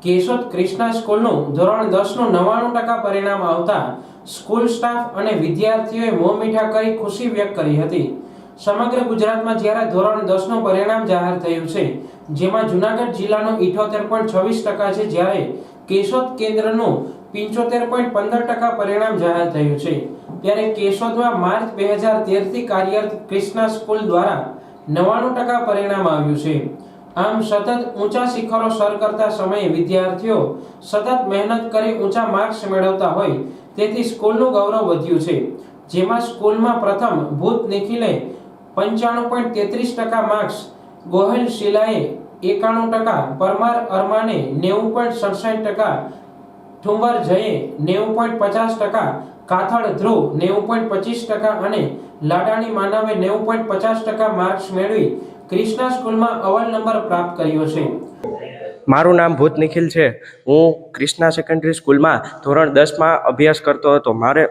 કેશોદ ક્રિષ્ના સ્કૂલનું ધોરણ 10નું 99% પરિણામ આવતા સ્કૂલ સ્ટાફ અને વિદ્યાર્થીઓએ મોં મીઠા કરી ખુશી વ્યક્ત કરી હતી। સમગ્ર ગુજરાતમાં જ્યારે ધોરણ 10નું પરિણામ જાહેર થયું છે, જેમાં જૂનાગઢ જિલ્લાનું 78.26% છે, જ્યારે કેશોદ કેન્દ્રનું 75.15% પરિણામ જાહેર થયું છે, ત્યારે કેશોદમાં માર્ચ 2013 થી કાર્યરત ક્રિષ્ના સ્કૂલ દ્વારા 99% પરિણામ આવ્યું છે। આમ સતત ઊંચા શિખરો સર કરતા સમયે વિદ્યાર્થીઓ સતત મહેનત કરી ઊંચા માર્ક્સ મેળવતા હોય તેથી સ્કૂલનું ગૌરવ વધ્યું છે, જેમાં સ્કૂલમાં પ્રથમ ભૂત નિખિલે 95.33% માર્ક્સ, ગોહિલ શીલાએ 91%, પરમાર અરમાને 90.67%, ઠુંબર જયે 90.50%, કાથળ ધ્રુવ 90.25% અને લાડાણી માનવે 90.50% માર્ક્સ મેળવી ક્રિષ્ના સ્કૂલમાં અવ્વલ નંબર પ્રાપ્ત કર્યો છે। મારું નામ ભૂત નિખિલ છે। હું ક્રિષ્ના સેકન્ડરી સ્કૂલમાં ધોરણ 10માં અભ્યાસ કરતો હતો। મારે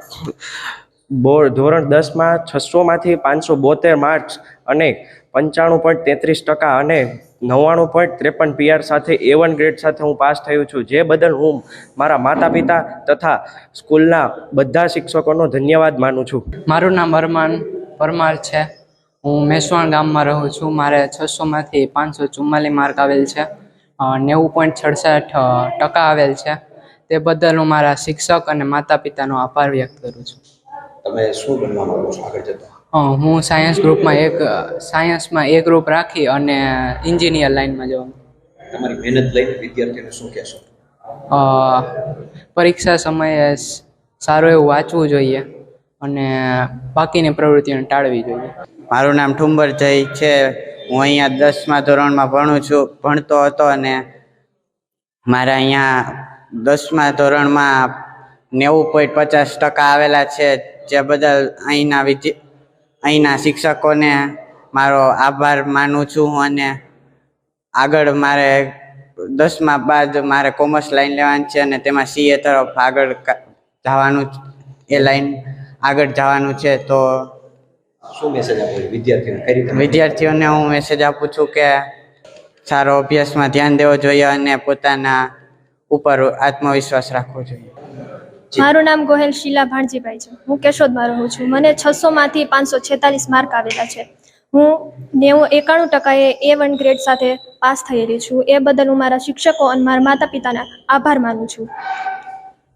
ધોરણ 10માં 600માંથી 572 માર્ક્સ અને 95.33% અને 99.53 PR સાથે A1 ગ્રેડ સાથે હું પાસ થયો છું, જે બદલ હું મારા માતા પિતા તથા સ્કૂલના બધા શિક્ષકોનો ધન્યવાદ માનું છું। મારું નામ અરમાન પરમાર છે। હું મેસવાણ ગામમાં રહું છું। મારે 600માંથી 544 માર્ક આવેલ છે, 90.67% આવેલ છે। તે બદલ હું મારા શિક્ષક અને માતા પિતાનો આભાર વ્યક્ત કરું છું। તમે શું બનવા માંગો છો આગળ જતા? હું સાયન્સમાં A ગ્રુપ રાખી અને એન્જિનિયર લાઇનમાં જવાનું। તમારી મહેનત લઈને વિદ્યાર્થીઓને શું કહેશો? પરીક્ષા સમયે સારું એવું વાંચવું જોઈએ અને બાકીની પ્રવૃત્તિઓને ટાળવી જોઈએ। મારું નામ ઠુંબર જય છે। હું અહીંયા 10મા ધોરણમાં ભણતો હતો અને મારા અહીંયા 10મા ધોરણમાં 90.50% આવેલા છે, જે બદલ અહીંના શિક્ષકોને મારો આભાર માનું છું। અને આગળ મારે 10મા બાદ મારે કોમર્સ લાઈન લેવાની છે અને તેમાં CA તરફ આગળ જવાનું, એ લાઈન આગળ જવાનું છે। તો શું મેસેજ આપો વિદ્યાર્થીઓને? વિદ્યાર્થીઓને હું મેસેજ આપું છું કે સારો અભ્યાસમાં ધ્યાન દેવો જોઈએ અને પોતાના ઉપર આત્મવિશ્વાસ રાખવો જોઈએ। મારું નામ ગોહિલ શીલા ભાણજીભાઈ છે। હું કેશોદમાં રહું છું। મને 600માંથી 546 માર્ક આવેલા છે। હું 91% A1 ગ્રેડ સાથે પાસ થયેલી છું। એ બદલ હું મારા શિક્ષકો અને મારા માતા પિતાના આભાર માનું છું।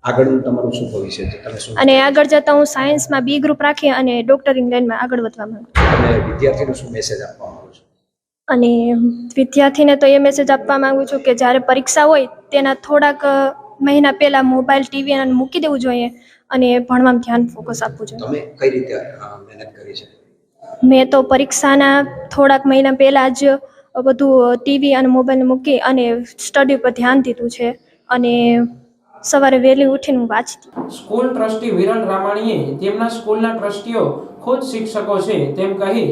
આગળનું તમારું શું ભવિષ્ય છે? તમે શું અને આગળ જતા હું સાયન્સમાં B ગ્રુપ રાખી અને ડોક્ટરિંગ લાઈનમાં આગળ વધવા માંગુ છું। તમે વિદ્યાર્થીને શું મેસેજ આપવા માંગો છો? અને વિદ્યાર્થીને તો એ મેસેજ આપવા માંગુ છું કે જ્યારે પરીક્ષા હોય તેના થોડાક મહિના પહેલા મોબાઈલ, ટીવી અને મૂકી દેવું જોઈએ અને ભણવામાં ધ્યાન ફોકસ આપવું જોઈએ। તમે કઈ રીતે મહેનત કરી છે? મેં તો પરીક્ષાના થોડાક મહિના પહેલાં જ બધું ટીવી અને મોબાઈલ મૂકી અને સ્ટડી પર ધ્યાન દીધું છે અને સવારે વહેલી ઉઠીને હું વાંચતી। સ્કૂલ ટ્રસ્ટી વિરલ રામાણીએ તેમના સ્કૂલના ટ્રસ્ટીઓ ખુદ શિક્ષકો છે તેમ કહી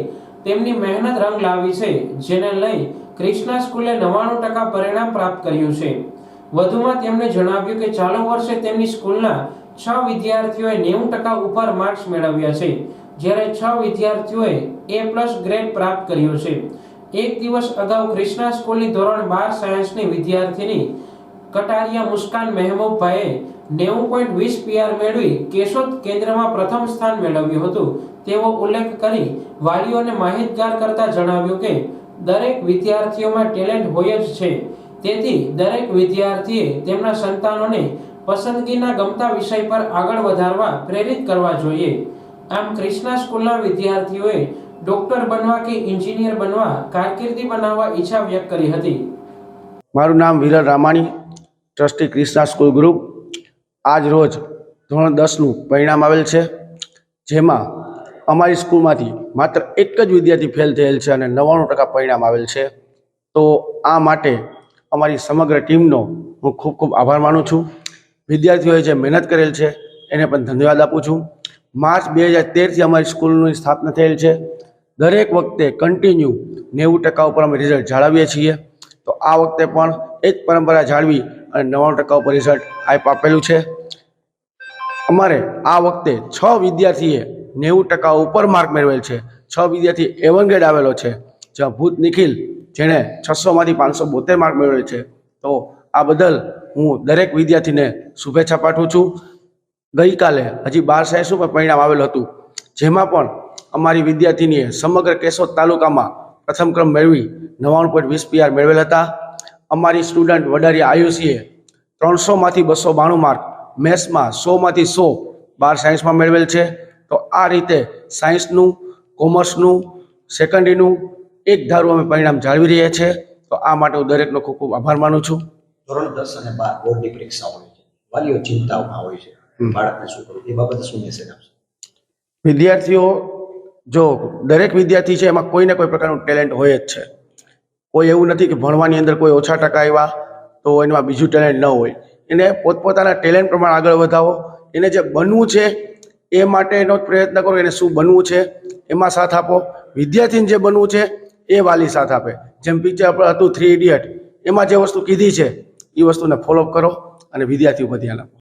તેમની મહેનત રંગ લાવી છે, જેને લઈ ક્રિષ્ના સ્કૂલે 99% પરિણામ પ્રાપ્ત કર્યું છે। વધુમાં તેમણે જણાવ્યું કે ચાલુ વર્ષે તેમની સ્કૂલના 6 વિદ્યાર્થીઓએ 90% ઉપર માર્ક્સ મેળવ્યા છે, જ્યારે 6 વિદ્યાર્થીઓએ A+ ગ્રેડ પ્રાપ્ત કર્યો છે। એક દિવસ અગાઉ ક્રિષ્ના સ્કૂલની ધોરણ 12 સાયન્સની વિદ્યાર્થીની કટારિયા મુસ્કાન મહેબૂબભાઈએ 90.20 PR મેળવી કેશોદ કેન્દ્રમાં પ્રથમ સ્થાન મેળવ્યું હતું તેવો ઉલ્લેખ કરી વાલીઓને માહિતગાર કરતા જણાવ્યું કે દરેક વિદ્યાર્થીઓમાં ટેલેન્ટ હોય જ છે, તેથી દરેક વિદ્યાર્થીએ તેમના સંતાનોને પસંદગીના ગમતા વિષય પર આગળ વધારવા પ્રેરિત કરવા જોઈએ। આમ ક્રિષ્ના સ્કૂલના વિદ્યાર્થીઓએ ડોક્ટર બનવા કે એન્જિનિયર બનવા કારકિર્દી બનાવવા ઈચ્છા વ્યક્ત કરી હતી। મારું નામ Viral Ramani, trustee Krishna school group. આજ રોજ ધોરણ 10નું પરિણામ આવેલ છે, જેમાં અમારી સ્કૂલમાંથી માત્ર એક જ વિદ્યાર્થી ફેલ થયેલ છે અને 99% પરિણામ આવેલ છે। તો આ માટે અમારી સમગ્ર ટીમનો હું ખૂબ ખૂબ આભાર માનું છું। વિદ્યાર્થીઓએ જે મહેનત કરેલ છે એને પણ ધન્યવાદ આપું છું। માર્ચ 2013થી અમારી સ્કૂલની સ્થાપના થયેલ છે। દરેક વખતે કન્ટિન્યુ 90% ઉપર અમે રિઝલ્ટ જાળવીએ છીએ। તો આ વખતે પણ એ જ પરંપરા જાળવી અને 99% ઉપર રિઝલ્ટ આપેલું છે। અમારે આ વખતે 6 વિદ્યાર્થીએ 90% ઉપર માર્ક મેળવેલ છે। 6 વિદ્યાર્થી A1 ગ્રેડ આવેલો છે, જ્યાં ભૂત નિખિલ જેણે 600માંથી 572 માર્ક મેળવેલ છે। તો આ બદલ હું દરેક વિદ્યાર્થીને શુભેચ્છા પાઠવું છું. ગઈકાલે હજી 12 સાયન્સનું પણ પરિણામ આવેલું હતું, જેમાં પણ અમારી વિદ્યાર્થીનીએ સમગ્ર કેશોદ તાલુકામાં પ્રથમ ક્રમ મેળવી 99.20 PR મેળવેલ હતા. અમારી સ્ટુડન્ટ વડારિયા આયુષીએ 300માંથી 292 માર્ક, મેથ્સમાં 100માંથી 100, 12 સાયન્સમાં મેળવેલ છે. તો આ રીતે સાયન્સનું, કોમર્સનું, સેકન્ડરીનું એક ધારું અમે પરિણામ જાળવી રહ્યા છીએ. તો આ માટે હું દરેકનો ખૂબ ખૂબ આભાર માનું છું. ધોરણ 10 અને 12 બોર્ડની પરીક્ષા હોય છે, વાલીઓ ચિંતાઓમાં હોય છે, બાળકને શું કરવું એ બાબતે શું મેસેજ આપશો? વિદ્યાર્થીઓ, જો દરેક વિદ્યાર્થી છે એમાં કોઈ ને કોઈ પ્રકારનું ટેલેન્ટ હોય જ છે. કોઈ એવું નથી કે ભણવાની અંદર કોઈ ઓછા ટકા આવ્યા તો એમાં બીજું ટેલેન્ટ ન હોય. એને પોતપોતાના ટેલેન્ટ પ્રમાણે આગળ વધાવો. એને જે બનવું છે એ માટેનો પ્રયત્ન કરો. એને શું બનવું છે એમાં સાથ આપો. વિદ્યાર્થીને જે બનવું છે એ વાલી સાથ આપે. જેમ પિક્ચર આપણે હતું 3 ઇડિયટ, એમાં જે વસ્તુ કીધી છે એ વસ્તુને ફોલોઅપ કરો અને વિદ્યાર્થી ઉપર ધ્યાન આપો.